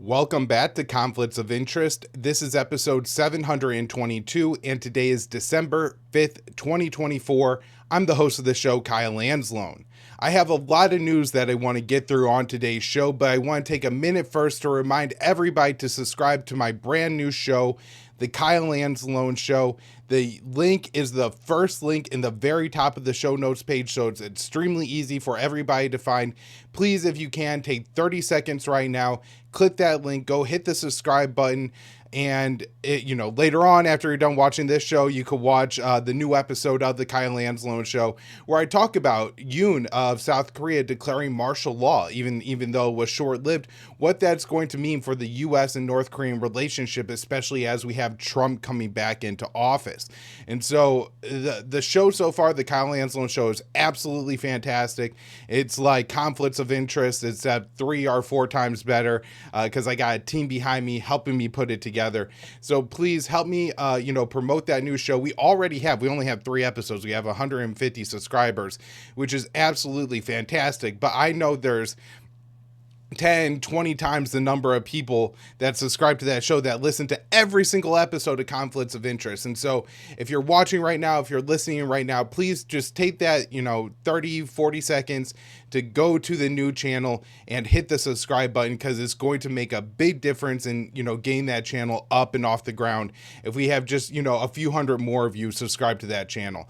Welcome back to Conflicts of Interest. This is episode 722, and today is December 5th, 2024. I'm the host of the show, Kyle Anzalone. I have a lot of news that I want to get through on today's show, but I want to take a minute first to remind everybody to subscribe to my brand new show, The Kyle Anzalone Show. The link is the first link in the very top of the show notes page, so it's extremely easy for everybody to find. Please, if you can, take 30 seconds right now, click that link, go hit the subscribe button, and later on, after you're done watching this show, you could watch the new episode of the Kyle Anzalone Show, where I talk about Yoon of South Korea declaring martial law, even though it was short-lived, what that's going to mean for the U.S. and North Korean relationship, especially as we have Trump coming back into office. And so the show so far, the Kyle Anzalone Show, is absolutely fantastic. It's like Conflicts of Interest, except 3 or 4 times better, because I got a team behind me helping me put it together. So please help me, promote that new show. We only have 3 episodes. We have 150 subscribers, which is absolutely fantastic. But I know there's 10, 20 times the number of people that subscribe to that show that listen to every single episode of Conflicts of Interest. And so if you're watching right now, if you're listening right now, please just take that, 30, 40 seconds to go to the new channel and hit the subscribe button, because it's going to make a big difference in, getting that channel up and off the ground if we have just, a few hundred more of you subscribe to that channel.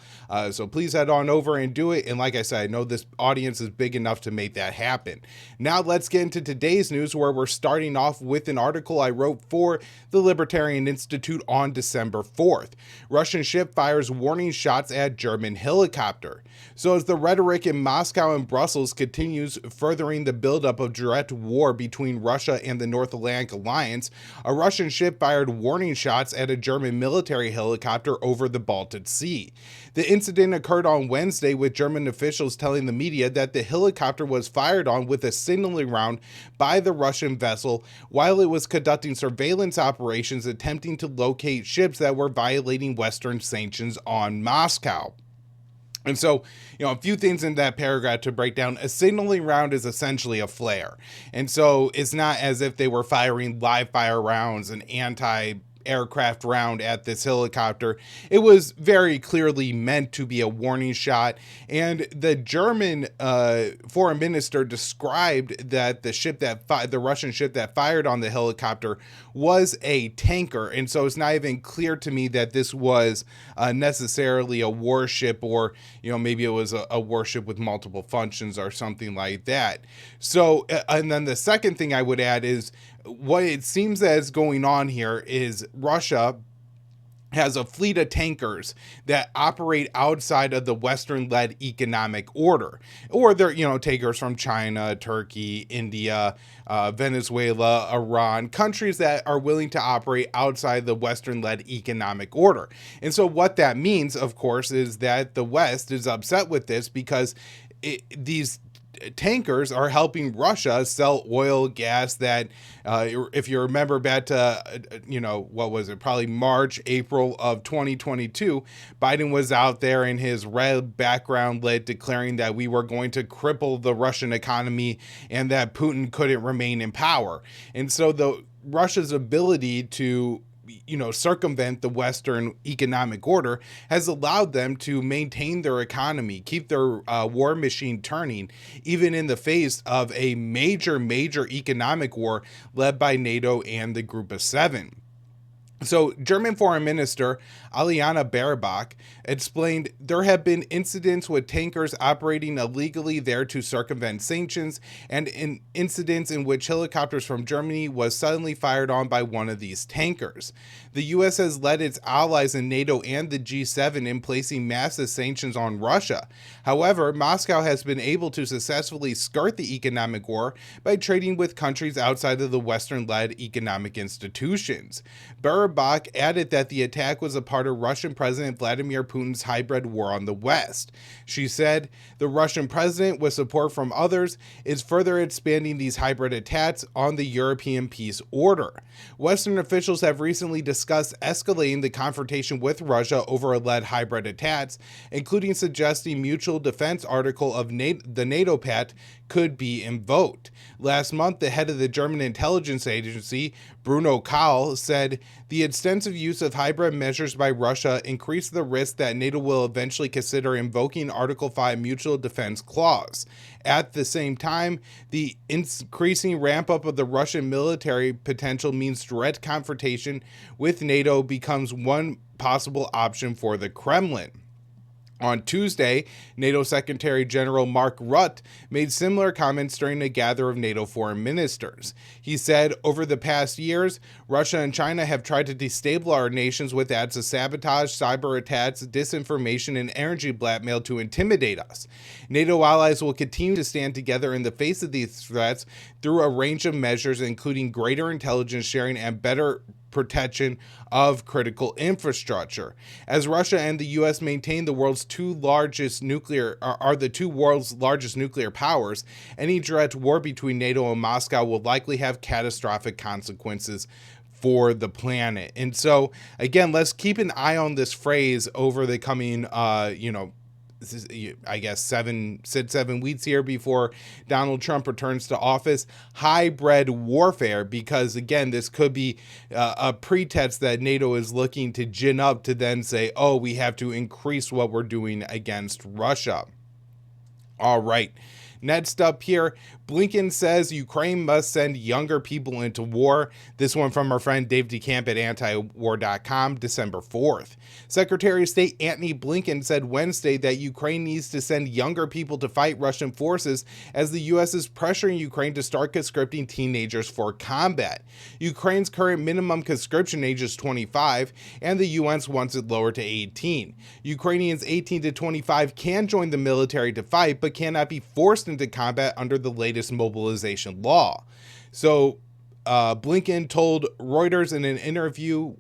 So please head on over and do it. And like I said, I know this audience is big enough to make that happen. Now let's get into today's news, where we're starting off with an article I wrote for the Libertarian Institute on December 4th. Russian ship fires warning shots at German helicopter. So as the rhetoric in Moscow and Brussels continues furthering the buildup of direct war between Russia and the North Atlantic Alliance, a Russian ship fired warning shots at a German military helicopter over the Baltic Sea. The incident occurred on Wednesday, with German officials telling the media that the helicopter was fired on with a signaling round by the Russian vessel while it was conducting surveillance operations attempting to locate ships that were violating Western sanctions on Moscow. And so, a few things in that paragraph to break down. A signaling round is essentially a flare. And so it's not as if they were firing live fire rounds and anti-aircraft round at this helicopter. It was very clearly meant to be a warning shot. And the German foreign minister described that the Russian ship that fired on the helicopter was a tanker. And so it's not even clear to me that this was necessarily a warship, or maybe it was a warship with multiple functions or something like that. So and then the second thing I would add is, what it seems that is going on here is Russia has a fleet of tankers that operate outside of the Western-led economic order, or they're, tankers from China, Turkey, India, Venezuela, Iran, countries that are willing to operate outside the Western-led economic order. And so what that means, of course, is that the West is upset with this, because these tankers are helping Russia sell oil, gas that, if you remember back to, probably March, April of 2022, Biden was out there in his red background lit declaring that we were going to cripple the Russian economy and that Putin couldn't remain in power. And so Russia's ability to circumvent the Western economic order has allowed them to maintain their economy, keep their war machine turning, even in the face of a major economic war led by NATO and the Group of Seven. So German Foreign Minister Aliana Baerbock explained there have been incidents with tankers operating illegally there to circumvent sanctions, and in incidents in which helicopters from Germany was suddenly fired on by one of these tankers. The U.S. has led its allies in NATO and the G7 in placing massive sanctions on Russia. However, Moscow has been able to successfully skirt the economic war by trading with countries outside of the Western-led economic institutions. Baerbock Bach added that the attack was a part of Russian President Vladimir Putin's hybrid war on the West. She said, the Russian president, with support from others, is further expanding these hybrid attacks on the European peace order. Western officials have recently discussed escalating the confrontation with Russia over alleged hybrid attacks, including suggesting mutual defense article of the NATO pact could be invoked. Last month, the head of the German intelligence agency, Bruno Kahl, said the extensive use of hybrid measures by Russia increased the risk that NATO will eventually consider invoking Article 5 mutual defense clause. At the same time, the increasing ramp-up of the Russian military potential means direct confrontation with NATO becomes one possible option for the Kremlin. On Tuesday, NATO Secretary General Mark Rutte made similar comments during a gathering of NATO foreign ministers. He said, over the past years, Russia and China have tried to destabilize our nations with acts of sabotage, cyber attacks, disinformation, and energy blackmail to intimidate us. NATO allies will continue to stand together in the face of these threats through a range of measures, including greater intelligence sharing and better protection of critical infrastructure. As Russia and the U.S. maintain the world's two largest nuclear powers, any direct war between NATO and Moscow will likely have catastrophic consequences for the planet. And so, again, let's keep an eye on this phrase over the coming, I guess 7 weeks here before Donald Trump returns to office, hybrid warfare, because again, this could be a pretext that NATO is looking to gin up to then say, oh, we have to increase what we're doing against Russia. All right. Next up here, Blinken says Ukraine must send younger people into war. This one from our friend Dave DeCamp at antiwar.com, December 4th. Secretary of State Antony Blinken said Wednesday that Ukraine needs to send younger people to fight Russian forces as the U.S. is pressuring Ukraine to start conscripting teenagers for combat. Ukraine's current minimum conscription age is 25, and the U.S. wants it lowered to 18. Ukrainians 18 to 25 can join the military to fight, but cannot be forced into combat under the latest mobilization law. So Blinken told Reuters in an interview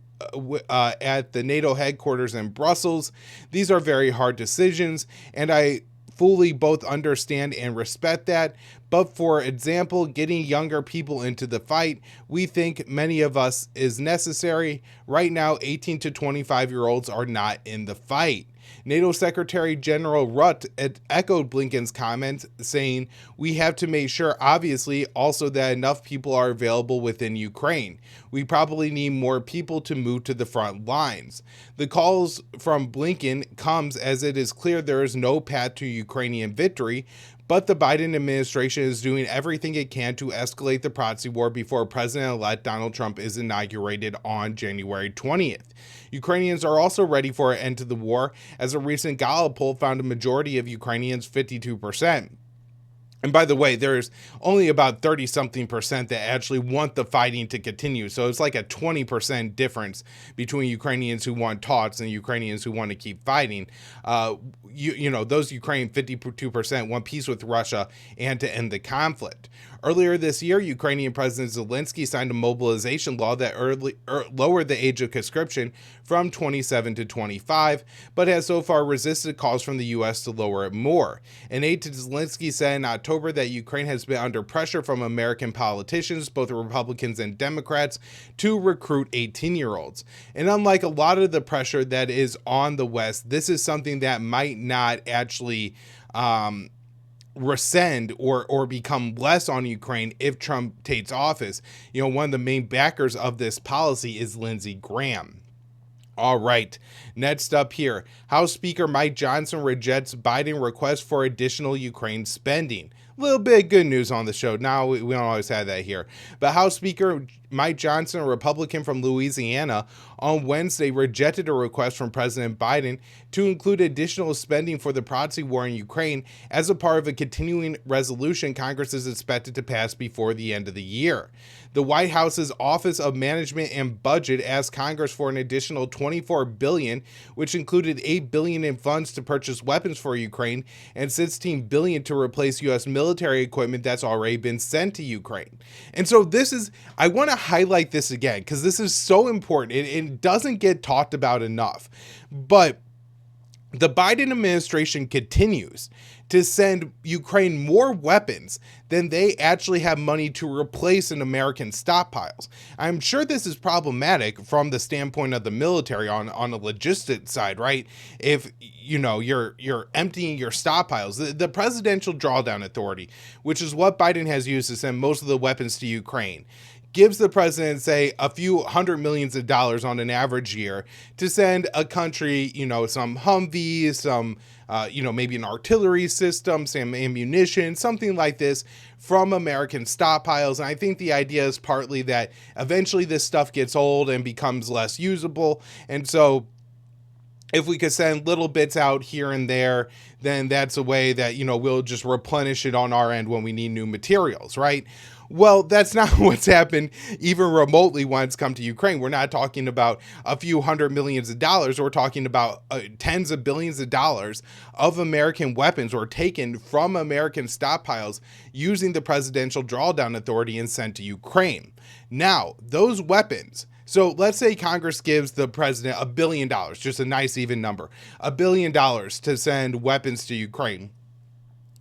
at the NATO headquarters in Brussels, these are very hard decisions, and I fully both understand and respect that. But for example, getting younger people into the fight, we think many of us is necessary. Right now, 18 to 25-year-olds are not in the fight. NATO Secretary General Rutte echoed Blinken's comments, saying, we have to make sure, obviously, also that enough people are available within Ukraine. We probably need more people to move to the front lines. The calls from Blinken comes as it is clear there is no path to Ukrainian victory, but the Biden administration is doing everything it can to escalate the proxy war before President-elect Donald Trump is inaugurated on January 20th. Ukrainians are also ready for an end to the war, as a recent Gallup poll found a majority of Ukrainians, 52%. And by the way, there's only about 30-something% that actually want the fighting to continue. So it's like a 20% difference between Ukrainians who want talks and Ukrainians who want to keep fighting. Those Ukrainian 52% want peace with Russia and to end the conflict. Earlier this year, Ukrainian President Zelensky signed a mobilization law that lowered the age of conscription from 27 to 25, but has so far resisted calls from the U.S. to lower it more. An aide to Zelensky said in October that Ukraine has been under pressure from American politicians, both Republicans and Democrats, to recruit 18-year-olds. And unlike a lot of the pressure that is on the West, this is something that might not actually rescind or become less on Ukraine if Trump takes office. One of the main backers of this policy is Lindsey Graham. All right, next up here, House Speaker Mike Johnson rejects Biden request for additional Ukraine spending. A little bit of good news on the show. Now, we don't always have that here. But House Speaker Mike Johnson, a Republican from Louisiana, on Wednesday rejected a request from President Biden to include additional spending for the proxy war in Ukraine as a part of a continuing resolution Congress is expected to pass before the end of the year. The White House's Office of Management and Budget asked Congress for an additional $24 billion, which included $8 billion in funds to purchase weapons for Ukraine and $16 billion to replace U.S. military military equipment that's already been sent to Ukraine. And so I want to highlight this again, because this is so important. It doesn't get talked about enough. But the Biden administration continues to send Ukraine more weapons than they actually have money to replace in American stockpiles. I'm sure this is problematic from the standpoint of the military on a logistics side, right? If you're emptying your stockpiles, the Presidential Drawdown Authority, which is what Biden has used to send most of the weapons to Ukraine, gives the president, say, a few $100 million on an average year to send a country, some Humvees, some, maybe an artillery system, some ammunition, something like this from American stockpiles. And I think the idea is partly that eventually this stuff gets old and becomes less usable. And so if we could send little bits out here and there, then that's a way that, we'll just replenish it on our end when we need new materials, right? Well, that's not what's happened even remotely when it's come to Ukraine. We're not talking about a few $100 million. We're talking about tens of billions of dollars of American weapons were taken from American stockpiles using the Presidential Drawdown Authority and sent to Ukraine. Now, those weapons... So let's say Congress gives the president $1 billion, just a nice even number, $1 billion to send weapons to Ukraine.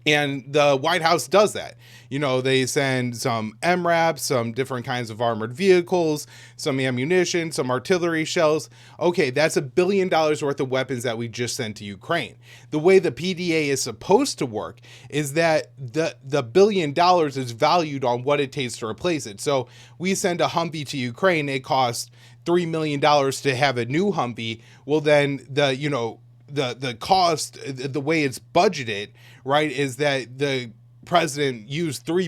And the White House does that. They send some MRAPs, some different kinds of armored vehicles, some ammunition, some artillery shells. Okay, that's $1 billion worth of weapons that we just sent to Ukraine. The way the PDA is supposed to work is that the $1 billion is valued on what it takes to replace it. So we send a Humvee to Ukraine, it costs $3 million to have a new Humvee. Well, then the cost, the way it's budgeted, right, is that the president used $3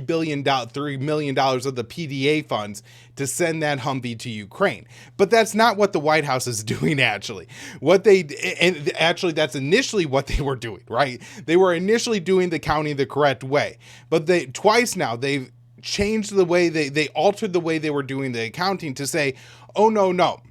million of the PDA funds to send that Humvee to Ukraine. But that's not what the White House is doing, actually. That's initially what they were doing, right? They were initially doing the counting the correct way. But twice now, they've changed the way they altered the way they were doing the accounting to say, oh, no.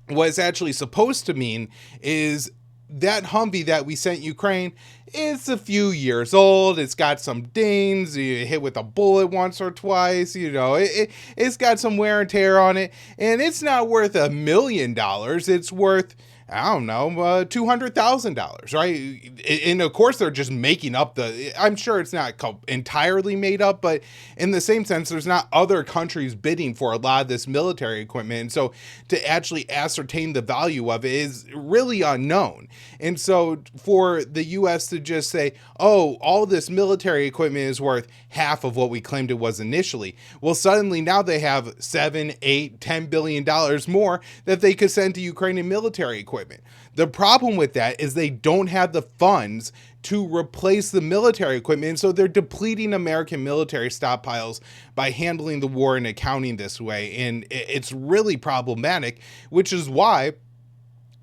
What it's actually supposed to mean is that Humvee that we sent Ukraine, it's a few years old. It's got some dings. You hit with a bullet once or twice. It's got some wear and tear on it. And it's not worth $1 million. It's worth, I don't know, $200,000, right? And of course, they're just making up I'm sure it's not entirely made up, but in the same sense, there's not other countries bidding for a lot of this military equipment. And so to actually ascertain the value of it is really unknown. And so for the U.S. to just say, oh, all this military equipment is worth half of what we claimed it was initially. Well, suddenly now they have $7, $8, $10 billion more that they could send to Ukrainian military equipment. The problem with that is they don't have the funds to replace the military equipment. And so they're depleting American military stockpiles by handling the war and accounting this way. And it's really problematic, which is why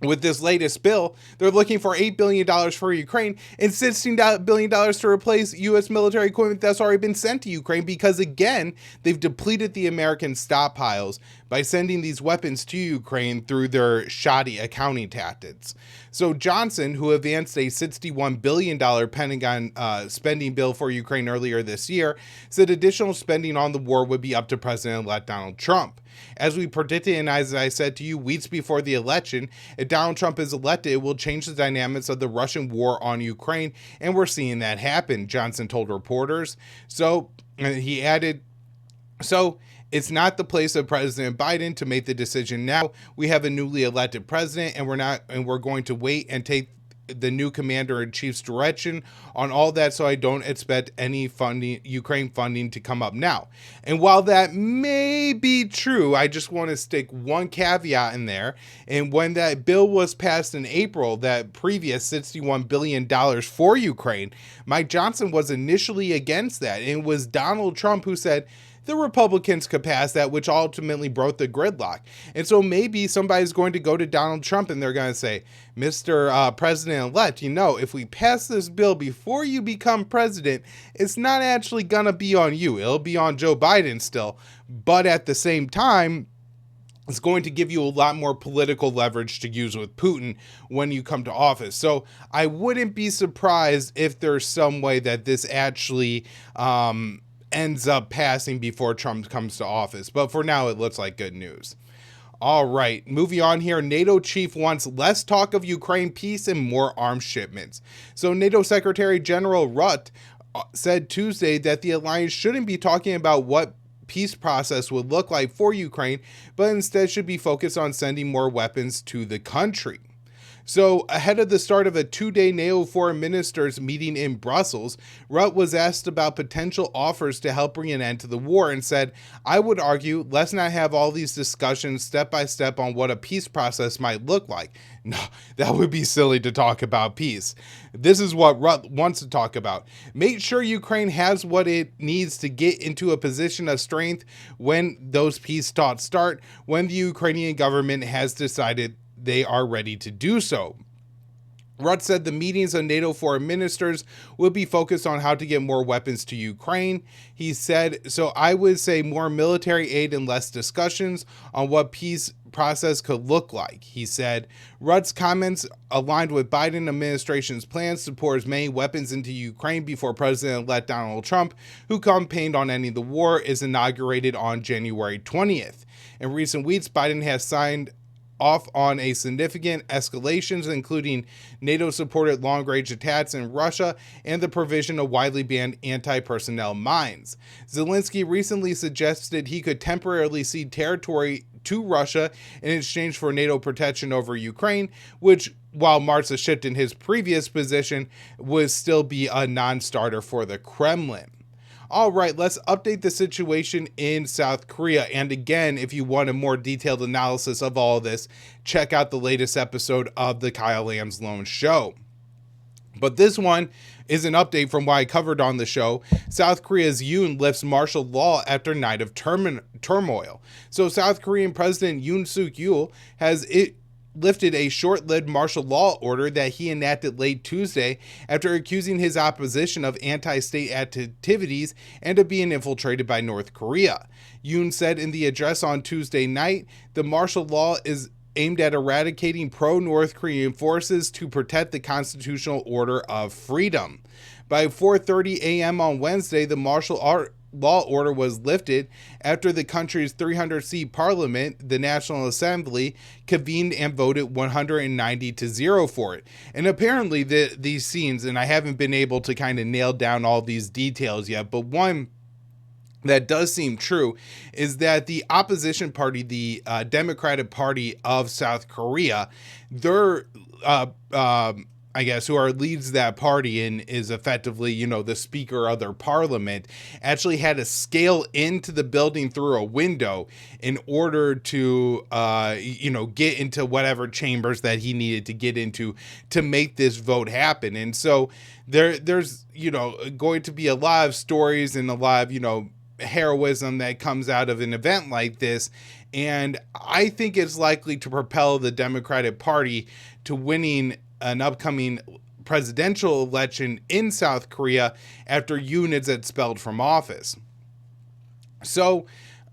with this latest bill, they're looking for $8 billion for Ukraine and $16 billion to replace U.S. military equipment that's already been sent to Ukraine because, again, they've depleted the American stockpiles by sending these weapons to Ukraine through their shoddy accounting tactics. So Johnson, who advanced a $61 billion Pentagon spending bill for Ukraine earlier this year, said additional spending on the war would be up to President-elect Donald Trump. As we predicted, and as I said to you weeks before the election, if Donald Trump is elected, it will change the dynamics of the Russian war on Ukraine, and we're seeing that happen, Johnson told reporters. So he added, it's not the place of President Biden to make the decision now. We have a newly elected president, and we're going to wait and take the new commander-in-chief's direction on all that, so I don't expect any Ukraine funding to come up now. And while that may be true, I just want to stick one caveat in there. And when that bill was passed in April, that previous $61 billion for Ukraine, Mike Johnson was initially against that. And it was Donald Trump who said, the Republicans could pass that, which ultimately broke the gridlock. And so maybe somebody's going to go to Donald Trump and they're going to say, Mr. President-elect, if we pass this bill before you become president, it's not actually going to be on you. It'll be on Joe Biden still. But at the same time, It's going to give you a lot more political leverage to use with Putin when you come to office. So I wouldn't be surprised if there's some way that this actually ends up passing before Trump comes to office. But for now, it looks like good news. All right, moving on here. NATO chief wants less talk of Ukraine peace and more arms shipments. So NATO Secretary General Rutte said Tuesday that the alliance shouldn't be talking about what peace process would look like for Ukraine, but instead should be focused on sending more weapons to the country. So ahead of the start of a 2-day NATO foreign ministers meeting in Brussels, Rutte was asked about potential offers to help bring an end to the war and said, "I would argue, let's not have all these discussions step by step on what a peace process might look like. No, that would be silly to talk about peace. This is what Rutte wants to talk about. Make sure Ukraine has what it needs to get into a position of strength when those peace talks start, when the Ukrainian government has decided they are ready to do so." Rutte said the meetings of NATO foreign ministers will be focused on how to get more weapons to Ukraine. He said, "So I would say more military aid and less discussions on what peace process could look like." He said Rutte's comments aligned with Biden administration's plans to pour as many weapons into Ukraine before President-elect Donald Trump, who campaigned on ending the war, is inaugurated on January 20th. In recent weeks, Biden has signed off on a significant escalations, including NATO-supported long-range attacks in Russia and the provision of widely banned anti-personnel mines. Zelensky recently suggested he could temporarily cede territory to Russia in exchange for NATO protection over Ukraine, which, while marks a shift in his previous position, would still be a non-starter for the Kremlin. All right, let's update the situation in South Korea. And again, if you want a more detailed analysis of all of this, check out the latest episode of the Kyle Anzalone Show. But this one is an update from what I covered on the show. South Korea's Yoon lifts martial law after night of turmoil. So South Korean President Yoon Suk-yeol has lifted a short-lived martial law order that he enacted late Tuesday after accusing his opposition of anti-state activities and of being infiltrated by North Korea. Yoon said in the address on Tuesday night, the martial law is aimed at eradicating pro-North Korean forces to protect the constitutional order of freedom. By 4:30 a.m. on Wednesday, the martial law order was lifted after the country's 300-seat parliament, the National Assembly, convened and voted 190-0 for it. And apparently these scenes, and I haven't been able to kind of nail down all these details yet, but one that does seem true is that the opposition party, the Democratic Party of South Korea, their I guess, who leads that party and is effectively, the speaker of their parliament, actually had to scale into the building through a window in order to, get into whatever chambers that he needed to get into to make this vote happen. And so there's, going to be a lot of stories and a lot of, heroism that comes out of an event like this. And I think it's likely to propel the Democratic Party to winning an upcoming presidential election in South Korea after Yoon is expelled from office. So,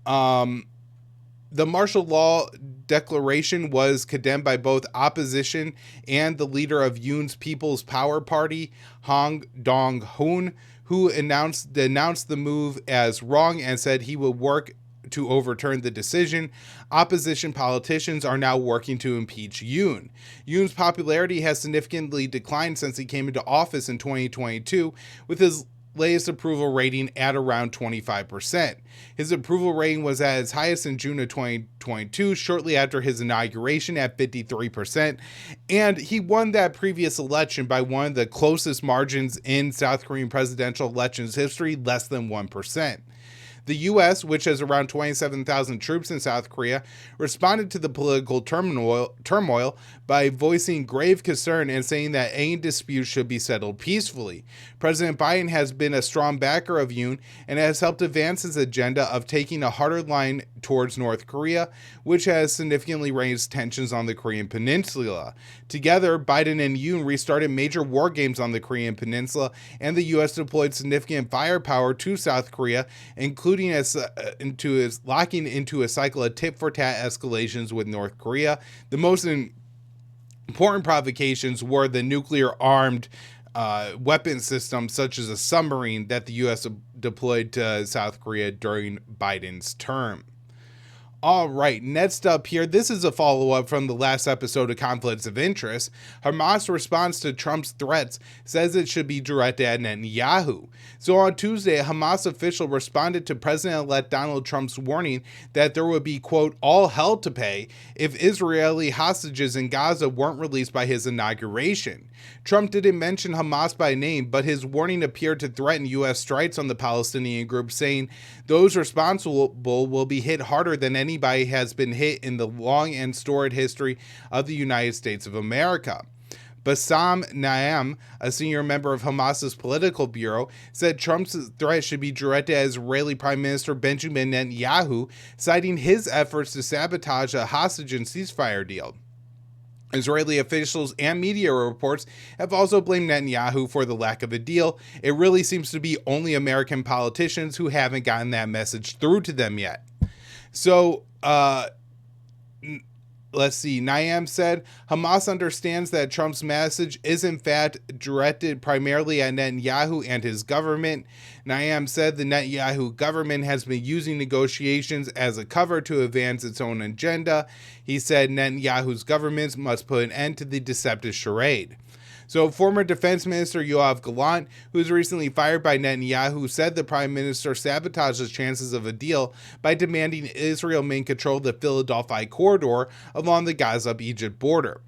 the martial law declaration was condemned by both opposition and the leader of Yoon's People's Power Party, Hong Dong-hoon, who denounced the move as wrong and said he would work to overturn the decision. Opposition politicians are now working to impeach Yoon. Yoon's popularity has significantly declined since he came into office in 2022, with his latest approval rating at around 25%. His approval rating was at its highest in June of 2022, shortly after his inauguration at 53%, and he won that previous election by one of the closest margins in South Korean presidential elections history, less than 1%. The U.S., which has around 27,000 troops in South Korea, responded to the political turmoil by voicing grave concern and saying that any dispute should be settled peacefully. President Biden has been a strong backer of Yoon and has helped advance his agenda of taking a harder line towards North Korea, which has significantly raised tensions on the Korean Peninsula. Together, Biden and Yoon restarted major war games on the Korean Peninsula, and the U.S. deployed significant firepower to South Korea, including including locking into a cycle of tit-for-tat escalations with North Korea. The most important provocations were the nuclear-armed weapon systems, such as a submarine that the U.S. deployed to South Korea during Biden's term. All right, next up here, this is a follow-up from the last episode of Conflicts of Interest. Hamas' response to Trump's threats says it should be directed at Netanyahu. So on Tuesday, a Hamas official responded to President-elect Donald Trump's warning that there would be, quote, all hell to pay if Israeli hostages in Gaza weren't released by his inauguration. Trump didn't mention Hamas by name, but his warning appeared to threaten U.S. strikes on the Palestinian group, saying those responsible will be hit harder than anybody has been hit in the long and storied history of the United States of America. Bassam Naam, a senior member of Hamas's political bureau, said Trump's threat should be directed at Israeli Prime Minister Benjamin Netanyahu, citing his efforts to sabotage a hostage and ceasefire deal. Israeli officials and media reports have also blamed Netanyahu for the lack of a deal. It really seems to be only American politicians who haven't gotten that message through to them yet. So, let's see. Naam said, Hamas understands that Trump's message is in fact directed primarily at Netanyahu and his government. Naam said the Netanyahu government has been using negotiations as a cover to advance its own agenda. He said Netanyahu's government must put an end to the deceptive charade. So former Defense Minister Yoav Gallant, who was recently fired by Netanyahu, said the Prime Minister sabotaged his chances of a deal by demanding Israel maintain control of the Philadelphia corridor along the Gaza-Egypt border.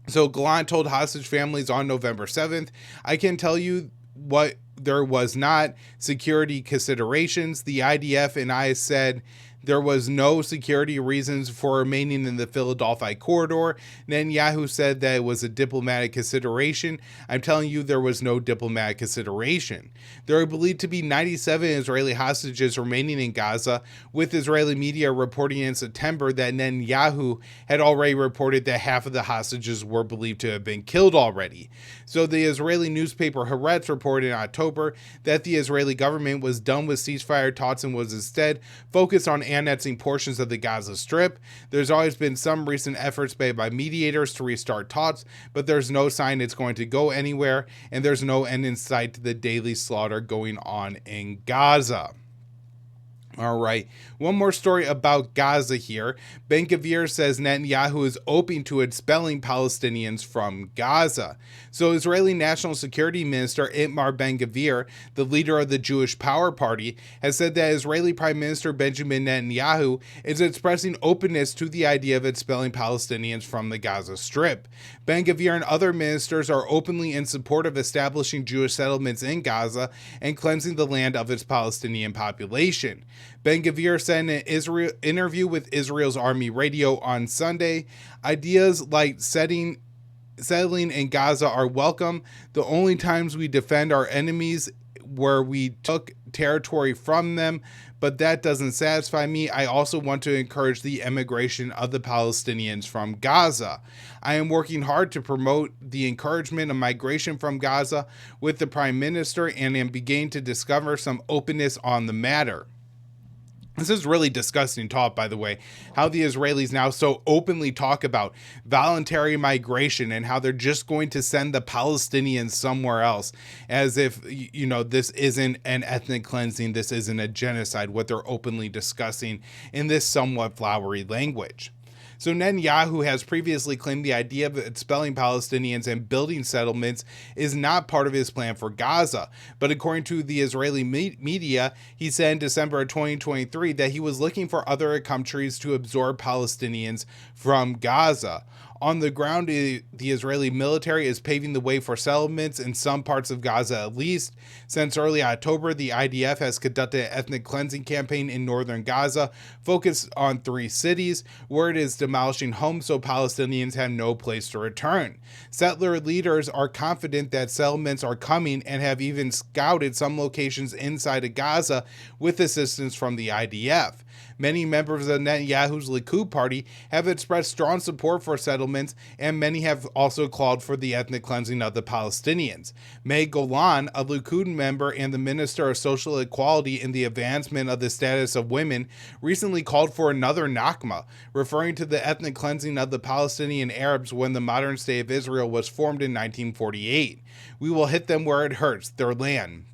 So Gallant told hostage families on November 7th, I can tell you what there was not security considerations. The IDF and I said there was no security reasons for remaining in the Philadelphia corridor. Netanyahu said that it was a diplomatic consideration. I'm telling you, there was no diplomatic consideration. There are believed to be 97 Israeli hostages remaining in Gaza, with Israeli media reporting in September that Netanyahu had already reported that half of the hostages were believed to have been killed already. So the Israeli newspaper Haaretz reported in October that the Israeli government was done with ceasefire talks and was instead focused on annexing portions of the Gaza Strip. There's always been some recent efforts made by mediators to restart talks, but there's no sign it's going to go anywhere, and there's no end in sight to the daily slaughter going on in Gaza. All right, one more story about Gaza here. Ben Gvir says Netanyahu is open to expelling Palestinians from Gaza. So Israeli National Security Minister Itamar Ben Gvir, the leader of the Jewish Power Party, has said that Israeli Prime Minister Benjamin Netanyahu is expressing openness to the idea of expelling Palestinians from the Gaza Strip. Ben Gvir and other ministers are openly in support of establishing Jewish settlements in Gaza and cleansing the land of its Palestinian population. Ben Gvir said in an interview with Israel's Army Radio on Sunday, ideas like settling in Gaza are welcome. The only times we defend our enemies where we took territory from them, but that doesn't satisfy me. I also want to encourage the emigration of the Palestinians from Gaza. I am working hard to promote the encouragement of migration from Gaza with the Prime Minister and am beginning to discover some openness on the matter. This is really disgusting talk, by the way, how the Israelis now so openly talk about voluntary migration and how they're just going to send the Palestinians somewhere else, as if, you know, this isn't an ethnic cleansing, this isn't a genocide, what they're openly discussing in this somewhat flowery language. So Netanyahu has previously claimed the idea of expelling Palestinians and building settlements is not part of his plan for Gaza. But according to the Israeli media, he said in December of 2023 that he was looking for other countries to absorb Palestinians from Gaza. On the ground, the Israeli military is paving the way for settlements in some parts of Gaza at least. Since early October, the IDF has conducted an ethnic cleansing campaign in northern Gaza, focused on 3 cities, where it is demolishing homes so Palestinians have no place to return. Settler leaders are confident that settlements are coming and have even scouted some locations inside of Gaza with assistance from the IDF. Many members of Netanyahu's Likud party have expressed strong support for settlements, and many have also called for the ethnic cleansing of the Palestinians. May Golan, a Likud member and the Minister of Social Equality in the Advancement of the Status of Women, recently called for another Nakba, referring to the ethnic cleansing of the Palestinian Arabs when the modern state of Israel was formed in 1948. We will hit them where it hurts, their land.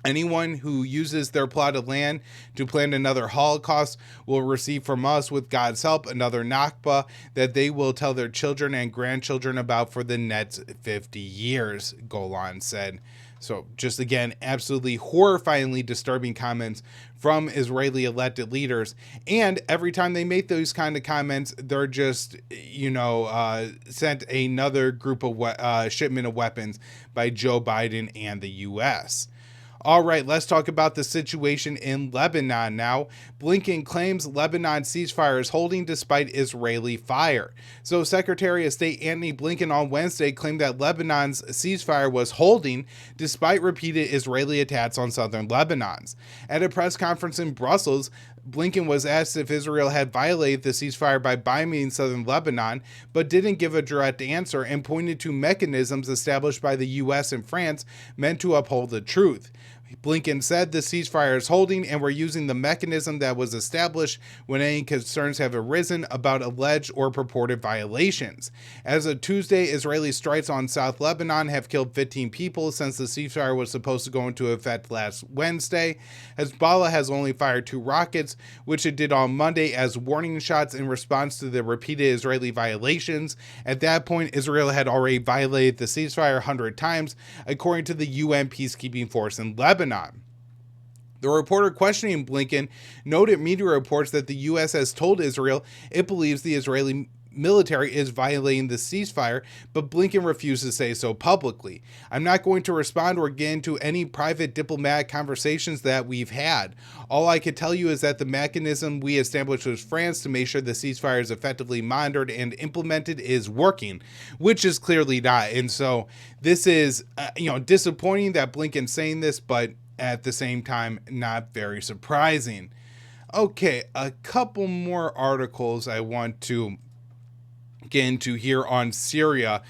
Anyone who uses their plot of land to plan another Holocaust will receive from us, with God's help, another Nakba that they will tell their children and grandchildren about for the next 50 years, Golan said. So just again, absolutely horrifyingly disturbing comments from Israeli elected leaders. And every time they make those kind of comments, they're just, sent another group of shipment of weapons by Joe Biden and the U.S. All right, let's talk about the situation in Lebanon now. Blinken claims Lebanon ceasefire is holding despite Israeli fire. So Secretary of State Antony Blinken on Wednesday claimed that Lebanon's ceasefire was holding despite repeated Israeli attacks on southern Lebanon. At a press conference in Brussels, Blinken was asked if Israel had violated the ceasefire by bombing southern Lebanon, but didn't give a direct answer and pointed to mechanisms established by the U.S. and France meant to uphold the truth. Blinken said the ceasefire is holding and we're using the mechanism that was established when any concerns have arisen about alleged or purported violations. As of Tuesday, Israeli strikes on South Lebanon have killed 15 people since the ceasefire was supposed to go into effect last Wednesday. Hezbollah has only fired 2 rockets, which it did on Monday as warning shots in response to the repeated Israeli violations. At that point, Israel had already violated the ceasefire 100 times, according to the UN peacekeeping force in Lebanon. The reporter questioning Blinken noted media reports that the U.S. has told Israel it believes the Israeli military is violating the ceasefire, but Blinken refused to say so publicly. I'm not going to respond or get into any private diplomatic conversations that we've had. All I can tell you is that the mechanism we established with France to make sure the ceasefire is effectively monitored and implemented is working, which is clearly not. And so this is, disappointing that Blinken's saying this, but at the same time, not very surprising. Okay, a couple more articles I want to get into here on Syria.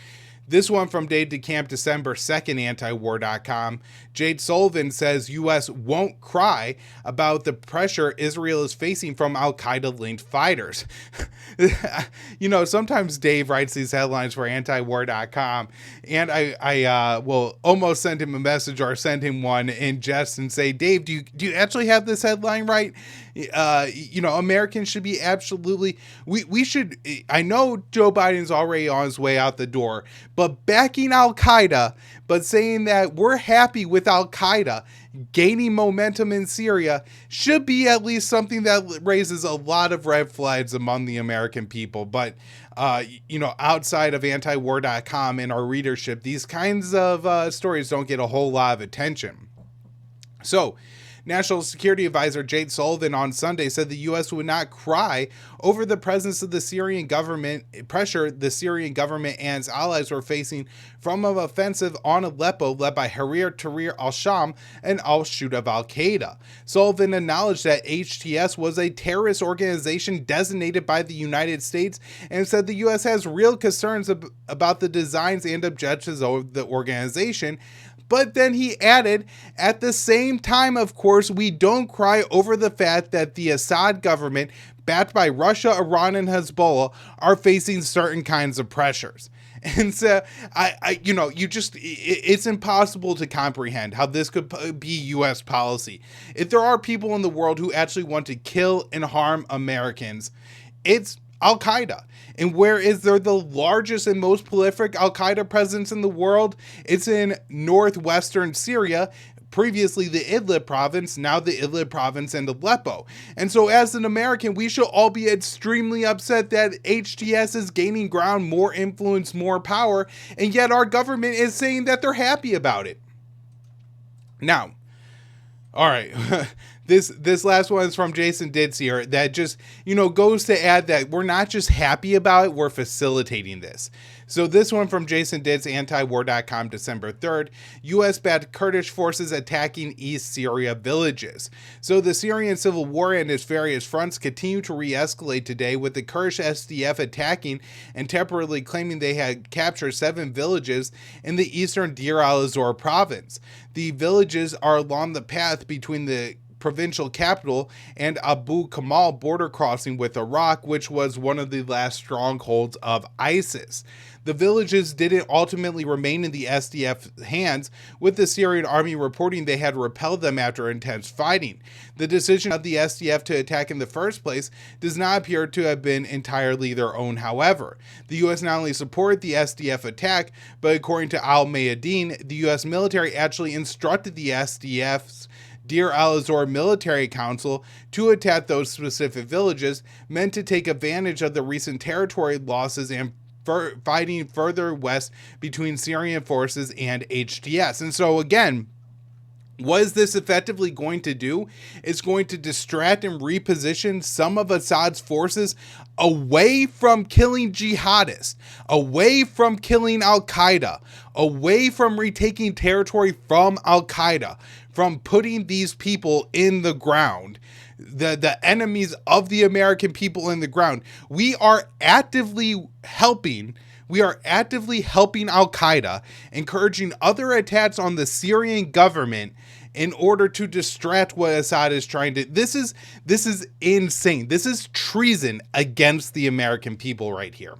This one from Dave DeCamp, December 2nd, antiwar.com. Jade Sullivan says U.S. won't cry about the pressure Israel is facing from al-Qaeda-linked fighters. Sometimes Dave writes these headlines for antiwar.com, and I will almost send him a message or send him one in jest and say, Dave, do you actually have this headline right? Americans should be absolutely, we should, I know Joe Biden's already on his way out the door, but backing al-Qaeda, but saying that we're happy with al-Qaeda gaining momentum in Syria should be at least something that raises a lot of red flags among the American people. But, outside of antiwar.com and our readership, these kinds of stories don't get a whole lot of attention. So, National Security Advisor Jade Sullivan on Sunday said the U.S. would not cry over the presence of the Syrian government pressure the Syrian government and its allies were facing from an offensive on Aleppo led by Harir Tahrir al-Sham, an offshoot of al-Qaeda. Sullivan acknowledged that HTS was a terrorist organization designated by the United States and said the U.S. has real concerns about the designs and objectives of the organization. But then he added, at the same time, of course, we don't cry over the fact that the Assad government, backed by Russia, Iran, and Hezbollah, are facing certain kinds of pressures. And so, it's impossible to comprehend how this could be U.S. policy. If there are people in the world who actually want to kill and harm Americans, it's al-Qaeda. And where is there the largest and most prolific al-Qaeda presence in the world? It's in northwestern Syria, previously the Idlib province, now the Idlib province and Aleppo. And so as an American, we should all be extremely upset that HTS is gaining ground, more influence, more power, and yet our government is saying that they're happy about it. Now, all right, This last one is from Jason Ditz here that just, goes to add that we're not just happy about it, we're facilitating this. So this one from Jason Ditz, antiwar.com, December 3rd, U.S.-backed Kurdish forces attacking East Syria villages. So the Syrian civil war and its various fronts continue to re-escalate today, with the Kurdish SDF attacking and temporarily claiming they had captured 7 villages in the eastern Deir al-Zor province. The villages are along the path between the provincial capital and Abu Kamal border crossing with Iraq, which was one of the last strongholds of ISIS. The villages didn't ultimately remain in the SDF hands, with the Syrian army reporting they had repelled them after intense fighting. The decision of the SDF to attack in the first place does not appear to have been entirely their own, however. The U.S. not only supported the SDF attack, but according to Al-Mayadeen, the U.S. military actually instructed the SDF's Deir al-Zor Military Council to attack those specific villages, meant to take advantage of the recent territory losses and fighting further west between Syrian forces and HTS. And so again, what is this effectively going to do? It's going to distract and reposition some of Assad's forces away from killing jihadists, away from killing Al-Qaeda, away from retaking territory from Al-Qaeda, from putting these people in the ground, the enemies of the American people in the ground. We are actively helping Al-Qaeda, encouraging other attacks on the Syrian government in order to distract what Assad is trying to. This is insane. This is treason against the American people right here.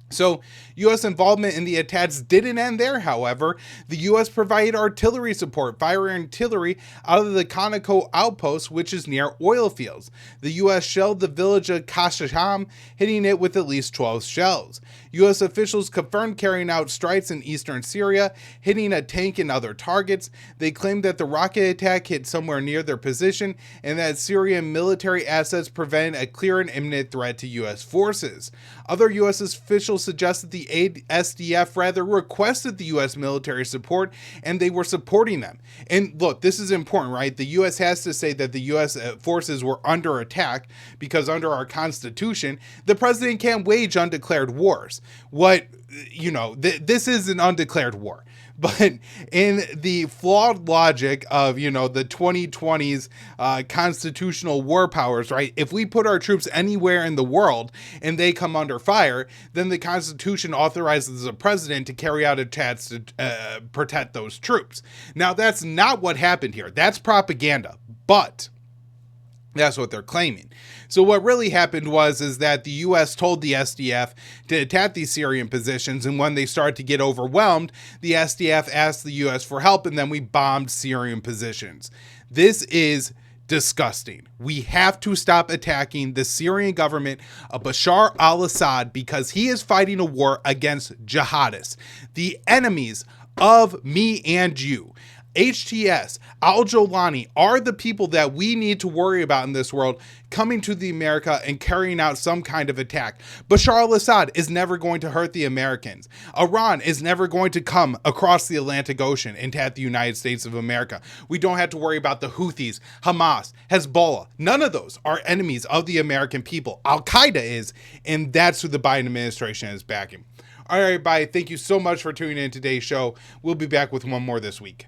So, U.S. involvement in the attacks didn't end there, however. The U.S. provided artillery support, firing artillery out of the Conoco outpost, which is near oil fields. The U.S. shelled the village of Kashasham, hitting it with at least 12 shells. U.S. officials confirmed carrying out strikes in eastern Syria, hitting a tank and other targets. They claimed that the rocket attack hit somewhere near their position, and that Syrian military assets prevented a clear and imminent threat to U.S. forces. Other U.S. officials suggested the SDF rather requested the U.S. military support, and they were supporting them. And look, this is important, right? The U.S. has to say that the U.S. forces were under attack, because under our Constitution, the president can't wage undeclared wars. This is an undeclared war. But in the flawed logic of, the 2020s constitutional war powers, right? If we put our troops anywhere in the world and they come under fire, then the Constitution authorizes the president to carry out attacks to protect those troops. Now, that's not what happened here. That's propaganda. But that's what they're claiming. So what really happened is that the U.S. told the SDF to attack these Syrian positions, and when they started to get overwhelmed, the SDF asked the U.S. for help, and then we bombed Syrian positions. This is disgusting. We have to stop attacking the Syrian government of Bashar al-Assad, because he is fighting a war against jihadists, the enemies of me and you. HTS, Al-Jolani are the people that we need to worry about in this world coming to the America and carrying out some kind of attack. Bashar al-Assad is never going to hurt the Americans. Iran is never going to come across the Atlantic Ocean and attack the United States of America. We don't have to worry about the Houthis, Hamas, Hezbollah. None of those are enemies of the American people. Al-Qaeda is, and that's who the Biden administration is backing. All right, everybody, thank you so much for tuning in today's show. We'll be back with one more this week.